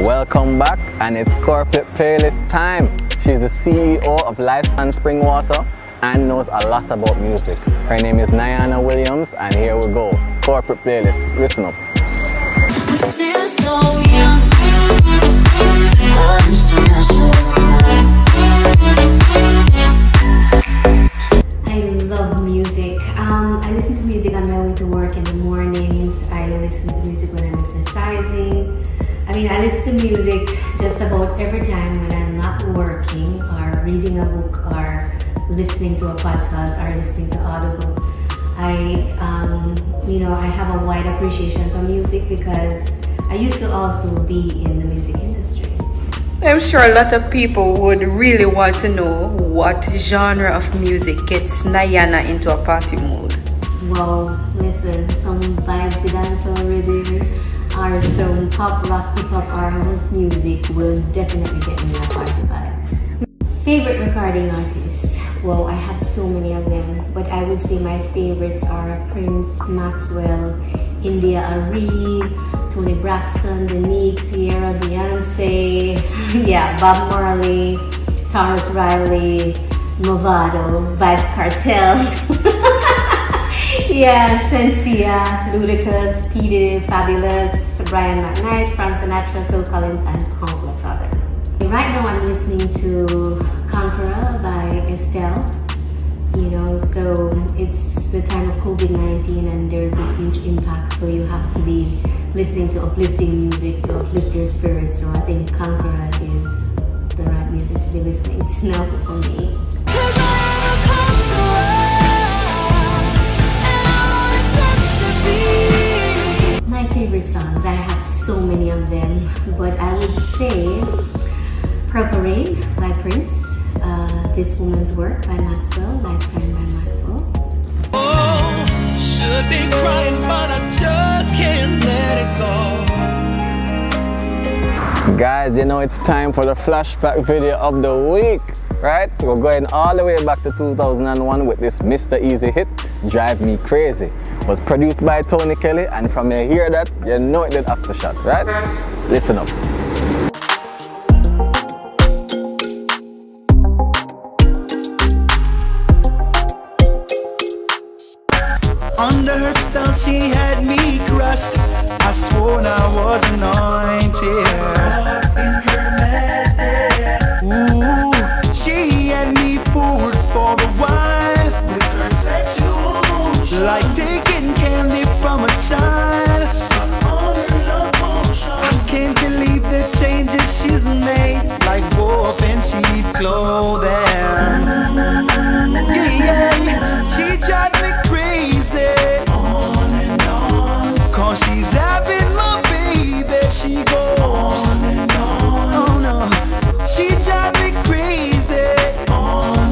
Welcome back, and it's Corporate Playlist time. She's the CEO of Lifespan Springwater and knows a lot about music. Her name is Nyana Williams, and here we go. Corporate Playlist, listen up. We're still so young. I'm still so young. I love music. I listen to music on my way to work in the mornings. I listen to music when I'm exercising. I listen to music just about every time when I'm not working or reading a book or listening to a podcast or listening to Audible. I have a wide appreciation for music because I used to also be in the music industry. I'm sure a lot of people would really want to know what genre of music gets Nyana into a party mood. Well, listen, some vibes dance already, or some pop, rock, hip hop, or house music will definitely get me a party vibe. Favorite recording artists? Well, I have so many of them, but I would say my favorites are Prince, Maxwell, India Arie, Tony Braxton, Danique, Sierra, Beyonce, Bob Marley, Taurus Riley, Movado, Vybz Kartel, Shenseea, Ludacris, P. Diddy, Fabulous, Brian McKnight, Frank Sinatra, Phil Collins, and countless others. Right now I'm listening to Conqueror by Estelle. So it's the time of COVID-19 and there's this huge impact, so you have to be listening to uplifting music to uplift your spirit. So I think Conqueror is the right music to be listening to now for me. My favorite songs, I have so many of them, but I would say Purple Rain by Prince, This Woman's Work by Maxwell, Lifetime by Maxwell. Oh, should be crying, but I just can't let it go. Guys, it's time for the flashback video of the week, right? We're going all the way back to 2001 with this Mr. Easy hit, Drive Me Crazy. It was produced by Tony Kelly, and from you hear that, you know it did Aftershock, right? Listen up. Under her spell she had me crushed. I swore I was anointed. Ooh, she had me fooled for a while with her sexual motion, like taking candy from a child. I can't believe the changes she's made, like warp and cheap clothing. She drives me crazy, on and on, 'cause she's having my baby. She goes on and on, oh no. She drives me crazy, on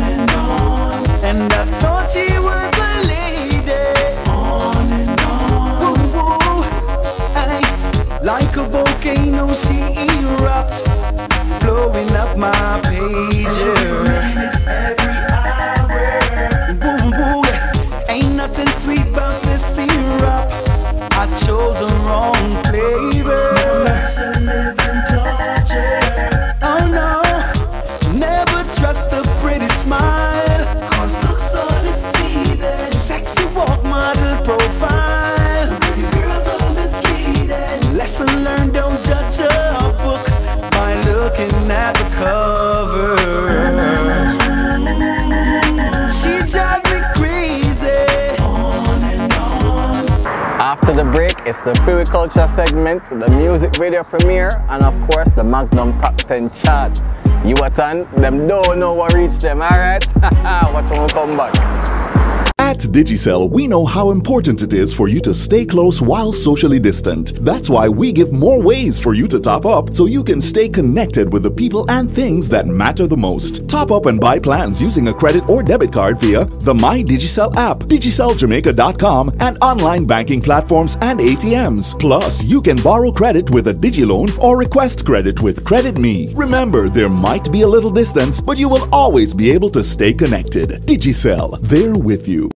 and I thought she was a lady, on and on. Woo woo, like a volcano she erupts, blowing up my pager. Nothing sweet about this syrup. I chose the wrong flavor. Oh no, never trust a pretty smile, 'cause looks are deceiving. Sexy walk, model profile, so pretty girls are misleading. Lesson learned, don't judge a book by looking at the cover. After the break, it's the Feel Culture segment, the music video premiere, and of course the Magnum Top 10 chart. You attend, them don't know what reach them, alright? Watch when we come back. At Digicel, we know how important it is for you to stay close while socially distant. That's why we give more ways for you to top up so you can stay connected with the people and things that matter the most. Top up and buy plans using a credit or debit card via the My Digicel app, digiceljamaica.com, and online banking platforms and ATMs. Plus, you can borrow credit with a DigiLoan or request credit with CreditMe. Remember, there might be a little distance, but you will always be able to stay connected. Digicel, there with you.